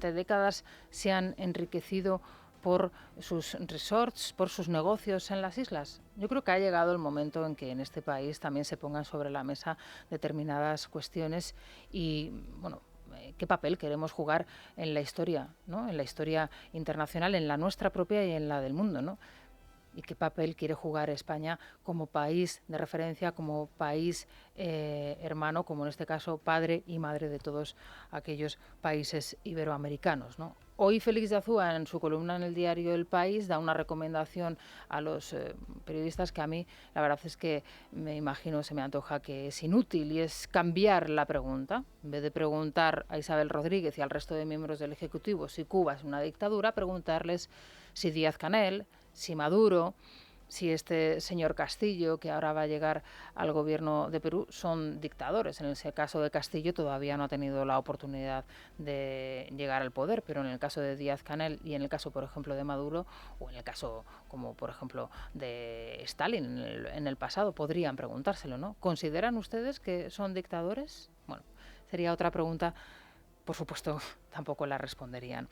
durante décadas se han enriquecido por sus resorts, por sus negocios en las islas. Yo creo que ha llegado el momento en que en este país también se pongan sobre la mesa determinadas cuestiones y, bueno, qué papel queremos jugar en la historia, ¿no? En la historia internacional, en la nuestra propia y en la del mundo, ¿no? Y qué papel quiere jugar España como país de referencia, como país hermano, como en este caso padre y madre de todos aquellos países iberoamericanos, ¿no? Hoy Félix de Azúa, en su columna en el diario El País, da una recomendación a los periodistas que a mí la verdad es que me imagino, se me antoja que es inútil, y es cambiar la pregunta. En vez de preguntar a Isabel Rodríguez y al resto de miembros del Ejecutivo si Cuba es una dictadura, preguntarles si Díaz-Canel, si Maduro, si este señor Castillo, que ahora va a llegar al gobierno de Perú, son dictadores. En ese caso de Castillo todavía no ha tenido la oportunidad de llegar al poder, pero en el caso de Díaz-Canel y en el caso, por ejemplo, de Maduro, o en el caso, como por ejemplo, de Stalin en el pasado, podrían preguntárselo, ¿no? ¿Consideran ustedes que son dictadores? Bueno, sería otra pregunta, por supuesto, tampoco la responderían.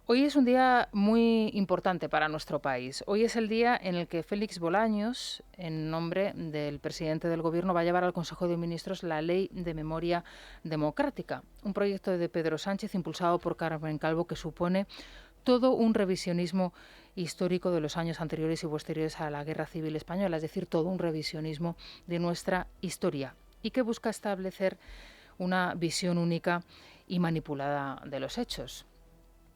Hoy es un día muy importante para nuestro país. Hoy es el día en el que Félix Bolaños, en nombre del presidente del Gobierno, va a llevar al Consejo de Ministros la Ley de Memoria Democrática, un proyecto de Pedro Sánchez impulsado por Carmen Calvo que supone todo un revisionismo histórico de los años anteriores y posteriores a la Guerra Civil Española, es decir, todo un revisionismo de nuestra historia, y que busca establecer una visión única y manipulada de los hechos.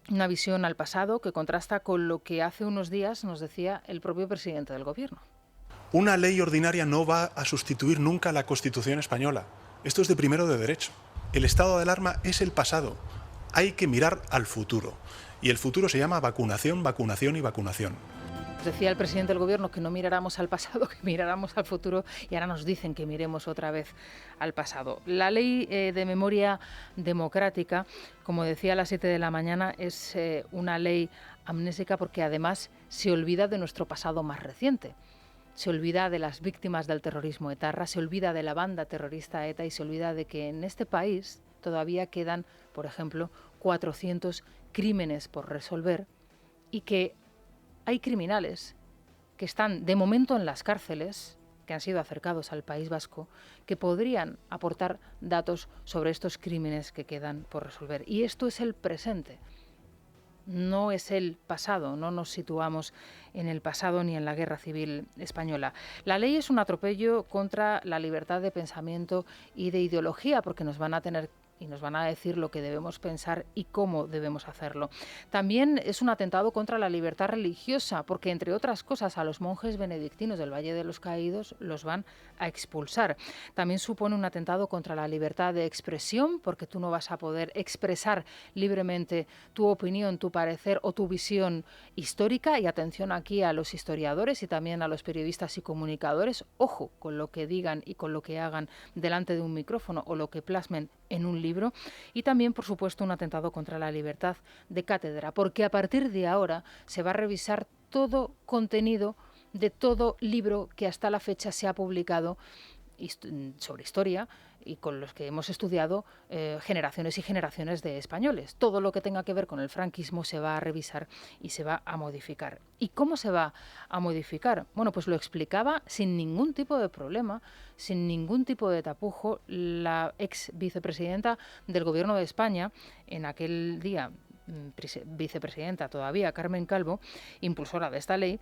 Una visión al pasado que contrasta con lo que hace unos días nos decía el propio presidente del Gobierno. Una ley ordinaria no va a sustituir nunca la Constitución española. Esto es de primero de derecho. El estado de alarma es el pasado. Hay que mirar al futuro. Y el futuro se llama vacunación, vacunación y vacunación. Decía el presidente del Gobierno que no miráramos al pasado, que miráramos al futuro, y ahora nos dicen que miremos otra vez al pasado. La ley de memoria democrática, como decía a las 7 de la mañana, es una ley amnésica porque además se olvida de nuestro pasado más reciente. Se olvida de las víctimas del terrorismo etarra, se olvida de la banda terrorista ETA y se olvida de que en este país todavía quedan, por ejemplo, 400 crímenes por resolver y que hay criminales que están de momento en las cárceles, que han sido acercados al País Vasco, que podrían aportar datos sobre estos crímenes que quedan por resolver. Y esto es el presente, no es el pasado, no nos situamos en el pasado ni en la Guerra Civil Española. La ley es un atropello contra la libertad de pensamiento y de ideología, porque nos van a tener y nos van a decir lo que debemos pensar y cómo debemos hacerlo. También es un atentado contra la libertad religiosa, porque, entre otras cosas, a los monjes benedictinos del Valle de los Caídos los van a expulsar. También supone un atentado contra la libertad de expresión, porque tú no vas a poder expresar libremente tu opinión, tu parecer o tu visión histórica. Y atención aquí a los historiadores y también a los periodistas y comunicadores. Ojo con lo que digan y con lo que hagan delante de un micrófono o lo que plasmen en un libro. Y también, por supuesto, un atentado contra la libertad de cátedra, porque a partir de ahora se va a revisar todo contenido de todo libro que hasta la fecha se ha publicado sobre historia y con los que hemos estudiado generaciones y generaciones de españoles. Todo lo que tenga que ver con el franquismo se va a revisar y se va a modificar. ¿Y cómo se va a modificar? Bueno, pues lo explicaba sin ningún tipo de problema, sin ningún tipo de tapujo, la ex vicepresidenta del Gobierno de España, en aquel día vicepresidenta todavía, Carmen Calvo, impulsora de esta ley,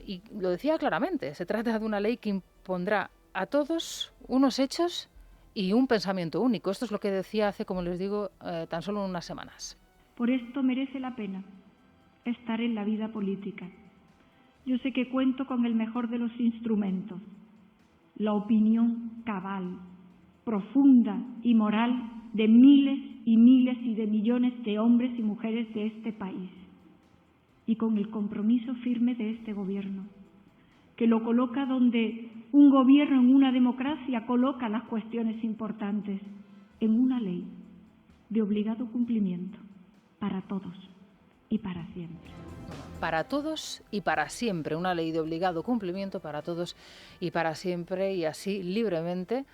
y lo decía claramente, se trata de una ley que impondrá a todos unos hechos y un pensamiento único. Esto es lo que decía hace, como les digo, tan solo unas semanas. Por esto merece la pena estar en la vida política. Yo sé que cuento con el mejor de los instrumentos, la opinión cabal, profunda y moral de miles y miles y de millones de hombres y mujeres de este país, y con el compromiso firme de este Gobierno, que lo coloca donde un gobierno en una democracia coloca las cuestiones importantes, en una ley de obligado cumplimiento para todos y para siempre. Para todos y para siempre, una ley de obligado cumplimiento para todos y para siempre, y así libremente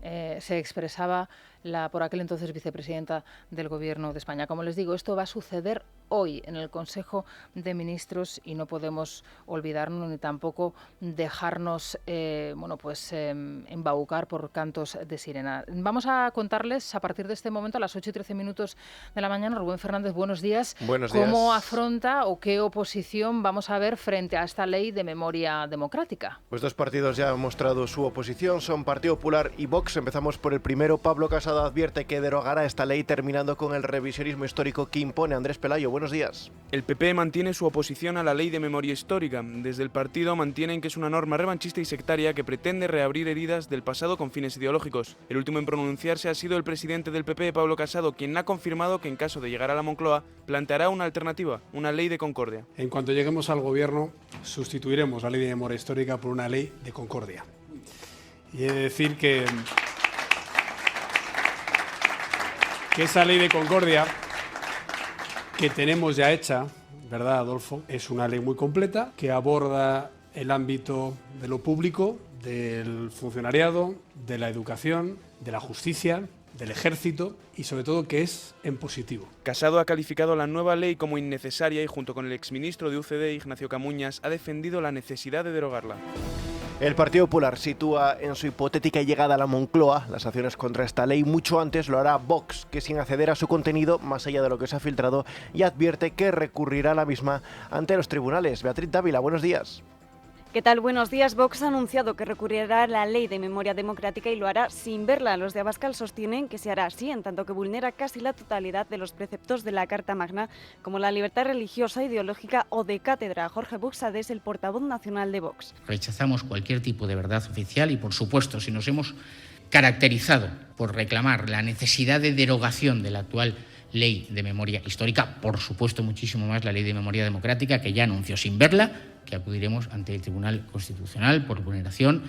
se expresaba la por aquel entonces vicepresidenta del Gobierno de España. Como les digo, esto va a suceder hoy en el Consejo de Ministros y no podemos olvidarnos ni tampoco dejarnos embaucar por cantos de sirena. Vamos a contarles a partir de este momento, a las 8:13 de la mañana, Rubén Fernández, buenos días. Buenos días. ¿Cómo afronta o qué oposición vamos a ver frente a esta ley de memoria democrática? Pues dos partidos ya han mostrado su oposición, son Partido Popular y Vox. Empezamos por el primero. Pablo Casado advierte que derogará esta ley terminando con el revisionismo histórico que impone. Andrés Pelayo, buenos días. El PP mantiene su oposición a la ley de memoria histórica. Desde el partido mantienen que es una norma revanchista y sectaria que pretende reabrir heridas del pasado con fines ideológicos. El último en pronunciarse ha sido el presidente del PP, Pablo Casado, quien ha confirmado que en caso de llegar a la Moncloa planteará una alternativa, una ley de concordia. En cuanto lleguemos al gobierno, sustituiremos la ley de memoria histórica por una ley de concordia. Y he de decir que esa ley de concordia que tenemos ya hecha, ¿verdad, Adolfo? Es una ley muy completa que aborda el ámbito de lo público, del funcionariado, de la educación, de la justicia, del ejército y sobre todo que es en positivo. Casado ha calificado la nueva ley como innecesaria y junto con el exministro de UCD, Ignacio Camuñas, ha defendido la necesidad de derogarla. El Partido Popular sitúa en su hipotética llegada a la Moncloa las acciones contra esta ley. Mucho antes lo hará Vox, que sin acceder a su contenido, más allá de lo que se ha filtrado, y advierte que recurrirá a la misma ante los tribunales. Beatriz Dávila, buenos días. ¿Qué tal? Buenos días. Vox ha anunciado que recurrirá a la ley de memoria democrática y lo hará sin verla. Los de Abascal sostienen que se hará así, en tanto que vulnera casi la totalidad de los preceptos de la Carta Magna, como la libertad religiosa, ideológica o de cátedra. Jorge Buxade es el portavoz nacional de Vox. Rechazamos cualquier tipo de verdad oficial y, por supuesto, si nos hemos caracterizado por reclamar la necesidad de derogación de la actual ley de memoria histórica, por supuesto muchísimo más la ley de memoria democrática, que ya anunció sin verla que acudiremos ante el Tribunal Constitucional por vulneración,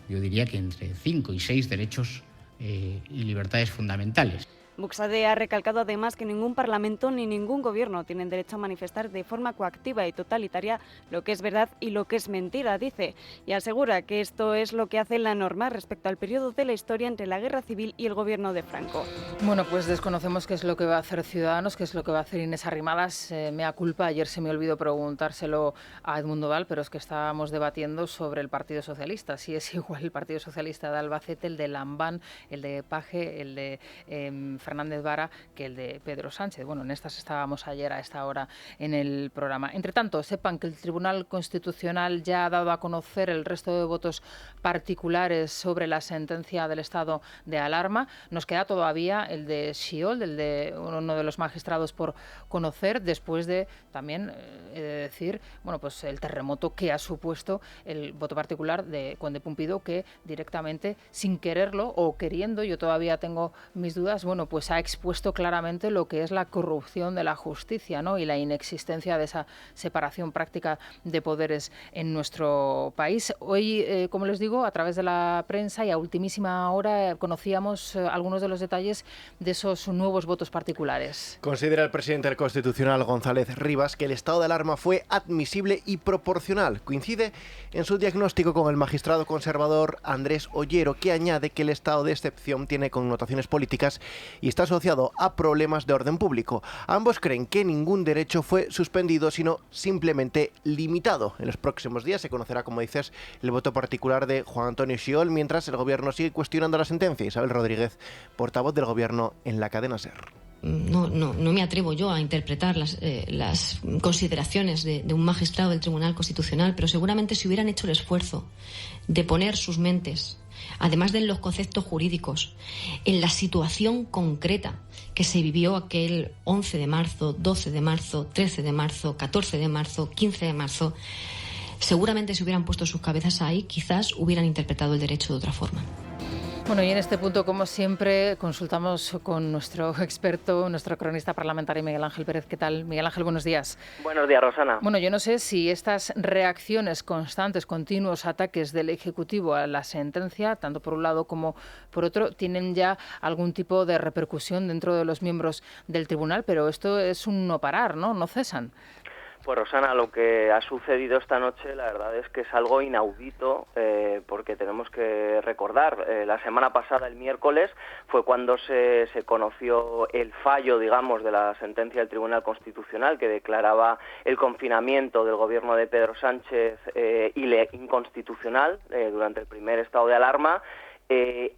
yo diría que entre 5 y 6 derechos y libertades fundamentales. Buxade ha recalcado además que ningún parlamento ni ningún gobierno tienen derecho a manifestar de forma coactiva y totalitaria lo que es verdad y lo que es mentira, dice, y asegura que esto es lo que hace la norma respecto al periodo de la historia entre la Guerra Civil y el gobierno de Franco. Bueno, pues desconocemos qué es lo que va a hacer Ciudadanos, qué es lo que va a hacer Inés Arrimadas. Mea culpa, ayer se me olvidó preguntárselo a Edmundo Val, pero es que estábamos debatiendo sobre el Partido Socialista, si es igual el Partido Socialista de Albacete, el de Lambán, el de Paje, el de Fernández Vara que el de Pedro Sánchez. Bueno, en estas estábamos ayer a esta hora en el programa. Entre tanto, sepan que el Tribunal Constitucional ya ha dado a conocer el resto de votos particulares sobre la sentencia del estado de alarma. Nos queda todavía el de Xiol, el de uno de los magistrados por conocer, después de también, he de decir, bueno, pues el terremoto que ha supuesto el voto particular de Conde Pumpido, que directamente, sin quererlo o queriendo, yo todavía tengo mis dudas, bueno, pues ha expuesto claramente lo que es la corrupción de la justicia, ¿no? Y la inexistencia de esa separación práctica de poderes en nuestro país. Hoy, como les digo, a través de la prensa y a ultimísima hora conocíamos algunos de los detalles de esos nuevos votos particulares. Considera el presidente del Constitucional, González Rivas, que el estado de alarma fue admisible y proporcional. Coincide en su diagnóstico con el magistrado conservador Andrés Ollero, que añade que el estado de excepción tiene connotaciones políticas y está asociado a problemas de orden público. Ambos creen que ningún derecho fue suspendido, sino simplemente limitado. En los próximos días se conocerá, como dices, el voto particular de Juan Antonio Xiol, mientras el gobierno sigue cuestionando la sentencia. Isabel Rodríguez, portavoz del gobierno en la cadena SER. No me atrevo yo a interpretar las consideraciones de un magistrado del Tribunal Constitucional, pero seguramente si hubieran hecho el esfuerzo de poner sus mentes, además de en los conceptos jurídicos, en la situación concreta que se vivió aquel 11 de marzo, 12 de marzo, 13 de marzo, 14 de marzo, 15 de marzo, seguramente si hubieran puesto sus cabezas ahí, quizás hubieran interpretado el derecho de otra forma. Bueno, y en este punto, como siempre, consultamos con nuestro experto, nuestro cronista parlamentario, Miguel Ángel Pérez. ¿Qué tal, Miguel Ángel? Buenos días. Buenos días, Rosana. Bueno, yo no sé si estas reacciones constantes, continuos ataques del Ejecutivo a la sentencia, tanto por un lado como por otro, tienen ya algún tipo de repercusión dentro de los miembros del tribunal, pero esto es un no parar, ¿no? No cesan. Pues Rosana, lo que ha sucedido esta noche la verdad es que es algo inaudito, porque tenemos que recordar, la semana pasada, el miércoles, fue cuando se conoció el fallo, digamos, de la sentencia del Tribunal Constitucional que declaraba el confinamiento del gobierno de Pedro Sánchez inconstitucional durante el primer estado de alarma.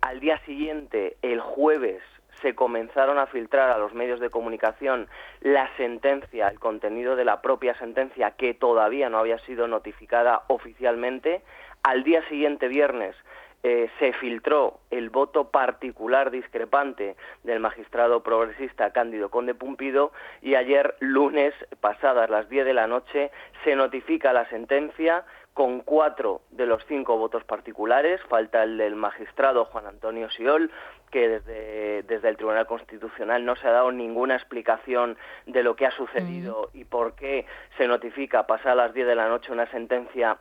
Al día siguiente, el jueves, se comenzaron a filtrar a los medios de comunicación la sentencia, el contenido de la propia sentencia, que todavía no había sido notificada oficialmente. Al día siguiente, viernes, se filtró el voto particular discrepante del magistrado progresista Cándido Conde Pumpido, y ayer, lunes, pasadas las 10 de la noche, se notifica la sentencia con 4 de los 5 votos particulares. Falta el del magistrado Juan Antonio Sió, que desde el Tribunal Constitucional no se ha dado ninguna explicación de lo que ha sucedido y por qué se notifica pasadas las 10 de la noche una sentencia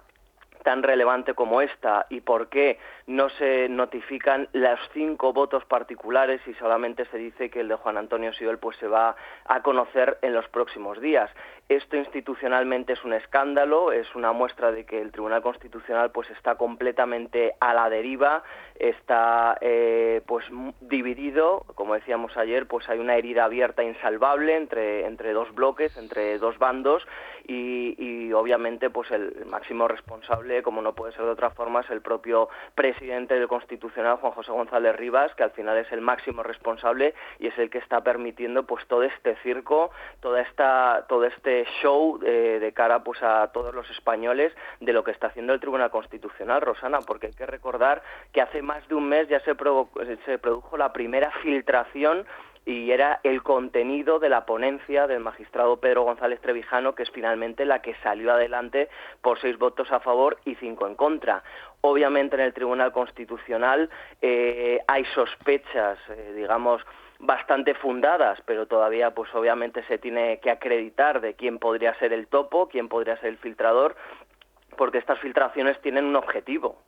tan relevante como esta, y por qué no se notifican los 5 votos particulares y solamente se dice que el de Juan Antonio Sió pues se va a conocer en los próximos días. Esto institucionalmente es un escándalo, es una muestra de que el Tribunal Constitucional pues está completamente a la deriva, está pues dividido, como decíamos ayer, pues hay una herida abierta insalvable entre dos bloques, entre dos bandos, y obviamente pues el máximo responsable, como no puede ser de otra forma, es el propio presidente del Constitucional, Juan José González Rivas, que al final es el máximo responsable y es el que está permitiendo pues todo este circo, todo este show de cara pues a todos los españoles de lo que está haciendo el Tribunal Constitucional, Rosana, porque hay que recordar que hace más de un mes ya se produjo la primera filtración, y era el contenido de la ponencia del magistrado Pedro González Trevijano, que es finalmente la que salió adelante por 6 votos a favor y 5 en contra. Obviamente en el Tribunal Constitucional hay sospechas, digamos, bastante fundadas, pero todavía pues obviamente se tiene que acreditar de quién podría ser el topo, quién podría ser el filtrador, porque estas filtraciones tienen un objetivo.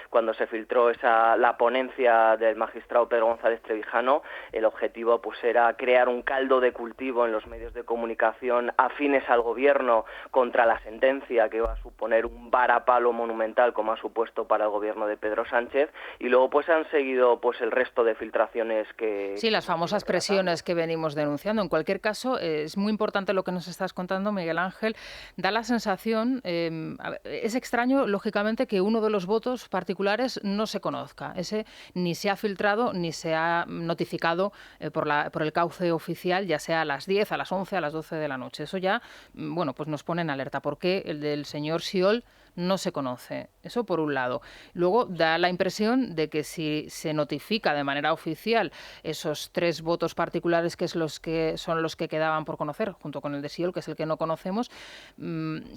Cuando se filtró la ponencia del magistrado Pedro González Trevijano, el objetivo pues era crear un caldo de cultivo en los medios de comunicación afines al gobierno contra la sentencia, que iba a suponer un varapalo monumental, como ha supuesto para el gobierno de Pedro Sánchez, y luego pues han seguido pues el resto de filtraciones que... Sí, las famosas presiones que venimos denunciando. En cualquier caso, es muy importante lo que nos estás contando, Miguel Ángel. Da la sensación... es extraño, lógicamente, que uno de los votos particulares no se conozca. Ese ni se ha filtrado ni se ha notificado por el cauce oficial, ya sea a las 10, a las 11, a las 12 de la noche. Eso ya, bueno, pues nos pone en alerta. ¿Por qué el del señor Sió no se conoce? Eso por un lado. Luego da la impresión de que si se notifica de manera oficial esos 3 votos particulares, que son los que quedaban por conocer, junto con el de Sió, que es el que no conocemos,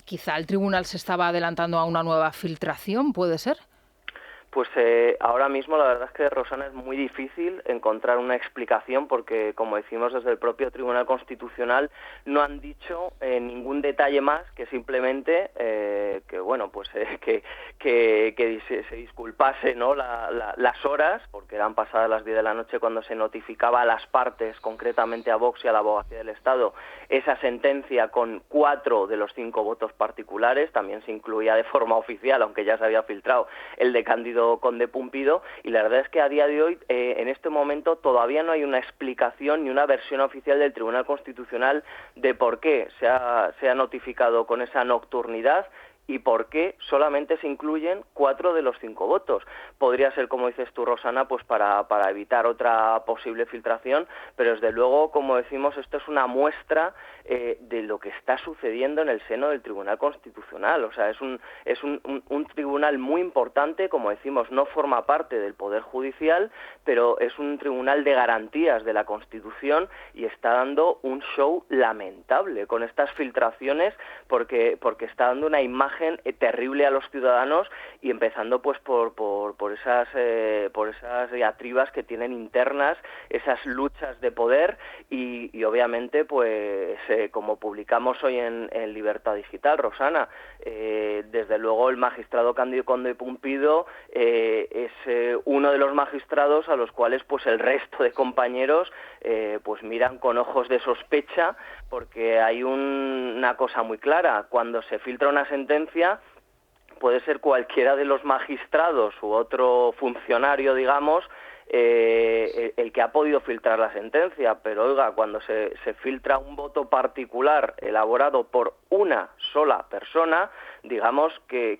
quizá el tribunal se estaba adelantando a una nueva filtración, ¿puede ser? Pues ahora mismo la verdad es que, Rosana, es muy difícil encontrar una explicación, porque, como decimos desde el propio Tribunal Constitucional, no han dicho ningún detalle más que simplemente que bueno, pues que se disculpase, ¿no?, las horas, porque eran pasadas las 10 de la noche cuando se notificaba a las partes, concretamente a Vox y a la Abogacía del Estado, esa sentencia con 4 de los 5 votos particulares. También se incluía de forma oficial, aunque ya se había filtrado, el de Cándido Conde Pumpido, y la verdad es que a día de hoy, en este momento, todavía no hay una explicación ni una versión oficial del Tribunal Constitucional de por qué se ha notificado con esa nocturnidad y por qué solamente se incluyen 4 de los 5 votos. Podría ser, como dices tú, Rosana, pues para evitar otra posible filtración, pero desde luego, como decimos, esto es una muestra de lo que está sucediendo en el seno del Tribunal Constitucional. O sea, es un tribunal muy importante, como decimos, no forma parte del Poder Judicial, pero es un tribunal de garantías de la Constitución, y está dando un show lamentable con estas filtraciones, porque está dando una imagen imagen terrible a los ciudadanos, y empezando pues por esas diatribas que tienen internas, esas luchas de poder, y obviamente pues como publicamos hoy en Libertad Digital, Rosana, desde luego el magistrado Cándido Conde Pumpido es uno de los magistrados a los cuales pues el resto de compañeros pues miran con ojos de sospecha, porque hay una cosa muy clara: cuando se filtra una sentencia, puede ser cualquiera de los magistrados u otro funcionario, digamos, el que ha podido filtrar la sentencia, pero oiga, cuando se filtra un voto particular elaborado por una sola persona, digamos que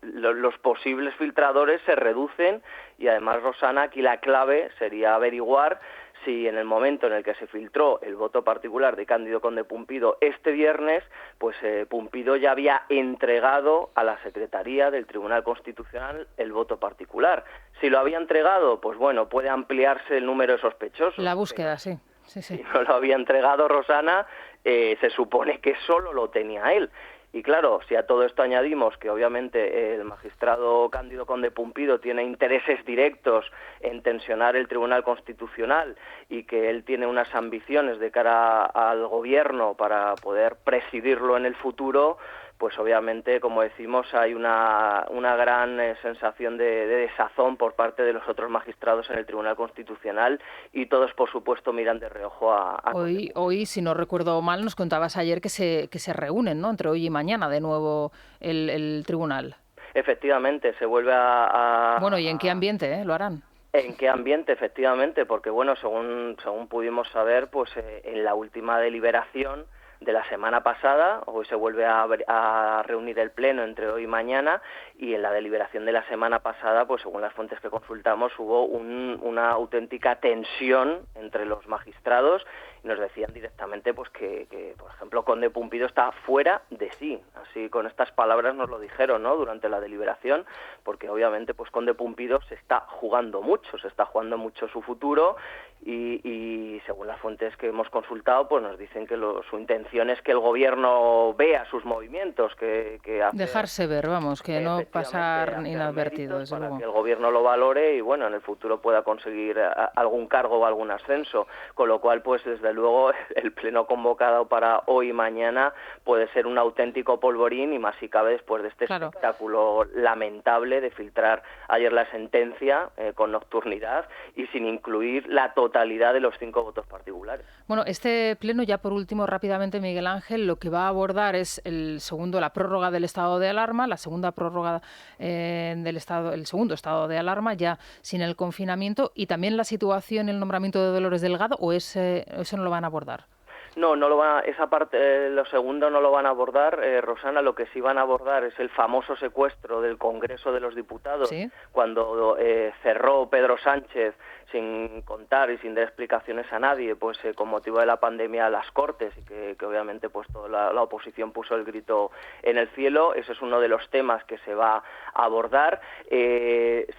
los posibles filtradores se reducen. Y además, Rosana, aquí la clave sería averiguar si en el momento en el que se filtró el voto particular de Cándido Conde Pumpido este viernes, pues Pumpido ya había entregado a la Secretaría del Tribunal Constitucional el voto particular. Si lo había entregado, pues bueno, puede ampliarse el número de sospechosos. La búsqueda, sí. Si no lo había entregado, Rosana, se supone que solo lo tenía él. Y claro, si a todo esto añadimos que obviamente el magistrado Cándido Conde Pumpido tiene intereses directos en tensionar el Tribunal Constitucional, y que él tiene unas ambiciones de cara al gobierno para poder presidirlo en el futuro, pues obviamente, como decimos, hay una gran sensación de desazón por parte de los otros magistrados en el Tribunal Constitucional, y todos, por supuesto, miran de reojo a... Hoy, si no recuerdo mal, nos contabas ayer que se reúnen, ¿no?, entre hoy y mañana de nuevo el tribunal. Efectivamente, se vuelve a... Bueno, ¿y en qué ambiente lo harán? ¿En qué ambiente? Efectivamente, porque bueno, según pudimos saber, pues en la última deliberación de la semana pasada, hoy se vuelve a reunir el pleno entre hoy y mañana, y en la deliberación de la semana pasada, pues según las fuentes que consultamos, hubo una auténtica tensión entre los magistrados, y nos decían directamente pues que por ejemplo, Conde Pumpido está fuera de sí. Así, con estas palabras nos lo dijeron, ¿no?, durante la deliberación, porque obviamente pues Conde Pumpido se está jugando mucho su futuro, y según las fuentes que hemos consultado, pues nos dicen que su intención es que el gobierno vea sus movimientos, que hace, dejarse ver, vamos, que no pasar inadvertido, desde luego. Que el gobierno lo valore y bueno, en el futuro pueda conseguir algún cargo o algún ascenso, con lo cual pues desde luego el pleno convocado para hoy y mañana puede ser un auténtico polvorín, y más si cabe después de este espectáculo lamentable de filtrar ayer la sentencia con nocturnidad y sin incluir la totalidad de los 5 votos particulares. Bueno, este pleno, ya por último, rápidamente, Miguel Ángel, lo que va a abordar es la prórroga del estado de alarma, la segunda prórroga el segundo estado de alarma, ya sin el confinamiento, y también la situación, el nombramiento de Dolores Delgado, o eso no lo van a abordar. No lo van, esa parte, lo segundo no lo van a abordar, Rosana. Lo que sí van a abordar es el famoso secuestro del Congreso de los Diputados, ¿sí?, cuando cerró Pedro Sánchez sin contar y sin dar explicaciones a nadie, pues con motivo de la pandemia, las Cortes, y que obviamente pues toda la oposición puso el grito en el cielo. Ese es uno de los temas que se va a abordar.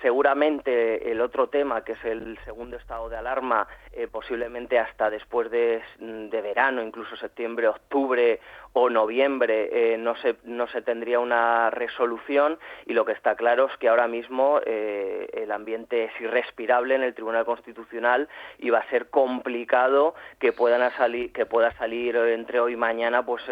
Seguramente el otro tema, que es el segundo estado de alarma, posiblemente hasta después de verano, incluso septiembre, octubre o noviembre, no se tendría una resolución, y lo que está claro es que ahora mismo el ambiente es irrespirable en el Tribunal Constitucional, y va a ser complicado que pueda salir entre hoy y mañana pues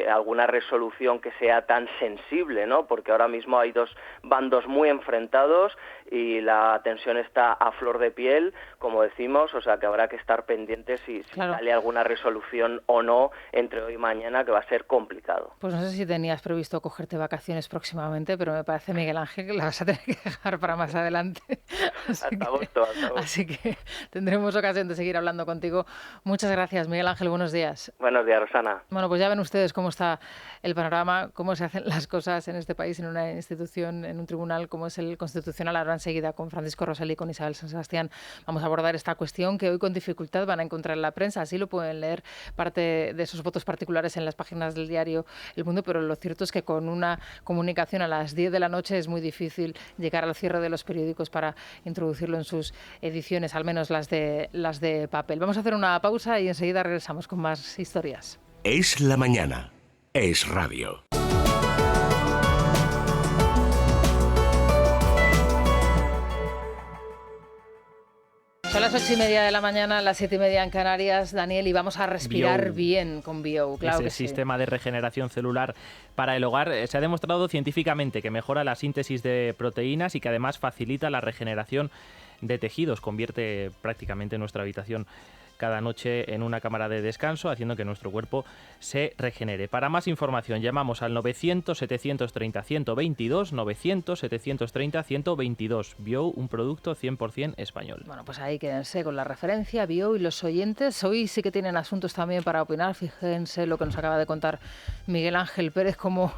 alguna resolución que sea tan sensible, ¿no? Porque ahora mismo hay dos bandos muy enfrentados y la tensión está a flor de piel, como decimos, o sea que habrá que estar pendientes si sale alguna resolución o no entre hoy y mañana, que va a ser complicado. Pues no sé si tenías previsto cogerte vacaciones próximamente, pero me parece, Miguel Ángel, que la vas a tener que dejar para más adelante. Hasta agosto. Así que tendremos ocasión de seguir hablando contigo. Muchas gracias, Miguel Ángel, buenos días. Buenos días, Rosana. Bueno, pues ya ven ustedes cómo está el panorama, cómo se hacen las cosas en este país, en una institución, en un tribunal como es el Constitucional. Ahora enseguida con Francisco Rosell y con Isabel San Sebastián vamos a abordar esta cuestión que hoy con dificultad van a encontrar en la prensa. Así lo pueden leer parte de esos votos particulares en las páginas del diario El Mundo, pero lo cierto es que con una comunicación a las 10 de la noche es muy difícil llegar al cierre de los periódicos para introducirlo en sus ediciones, al menos las de papel. Vamos a hacer una pausa y enseguida regresamos con más historias. Es la mañana. Es radio. Son las 8:30 de la mañana, las 7:30 en Canarias, Daniel, y vamos a respirar bien con Bio, claro que sí. Sistema de regeneración celular para el hogar se ha demostrado científicamente que mejora la síntesis de proteínas y que además facilita la regeneración de tejidos, convierte prácticamente nuestra habitación cada noche en una cámara de descanso, haciendo que nuestro cuerpo se regenere. Para más información llamamos al 900-730-122, 900-730-122. Bio, un producto 100% español. Bueno, pues ahí quédense con la referencia, Bio, y los oyentes hoy sí que tienen asuntos también para opinar. Fíjense lo que nos acaba de contar Miguel Ángel Pérez, cómo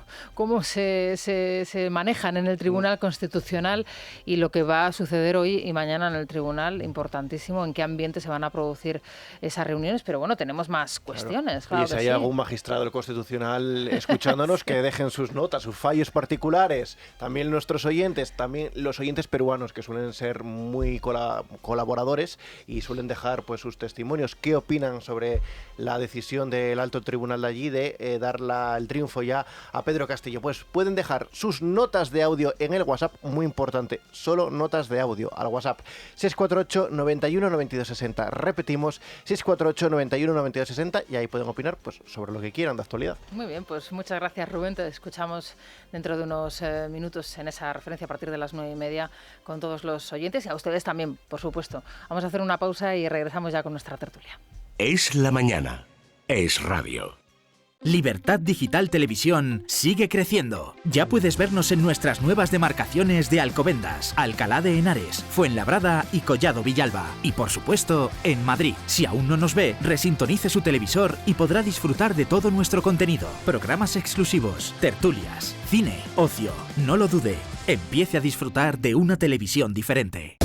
se manejan en el Tribunal Constitucional y lo que va a suceder hoy y mañana en el Tribunal, importantísimo, en qué ambiente se van a producir esas reuniones, pero bueno, tenemos más cuestiones. Claro. Y si hay algún magistrado del Constitucional escuchándonos, que dejen sus notas, sus fallos particulares, también nuestros oyentes, también los oyentes peruanos, que suelen ser muy colaboradores y suelen dejar pues sus testimonios. ¿Qué opinan sobre la decisión del Alto Tribunal de allí de dar el triunfo ya a Pedro Castillo? Pues pueden dejar sus notas de audio en el WhatsApp, muy importante, solo notas de audio al WhatsApp 648 91 92 60. Repetimos, 648 91 92 60, y ahí pueden opinar pues sobre lo que quieran de actualidad. Muy bien, pues muchas gracias, Rubén. Te escuchamos dentro de unos minutos en esa referencia a partir de las 9:30 con todos los oyentes y a ustedes también, por supuesto. Vamos a hacer una pausa y regresamos ya con nuestra tertulia. Es la mañana. Es radio. Libertad Digital Televisión sigue creciendo. Ya puedes vernos en nuestras nuevas demarcaciones de Alcobendas, Alcalá de Henares, Fuenlabrada y Collado Villalba. Y por supuesto, en Madrid. Si aún no nos ve, resintonice su televisor y podrá disfrutar de todo nuestro contenido. Programas exclusivos, tertulias, cine, ocio. No lo dude. Empiece a disfrutar de una televisión diferente.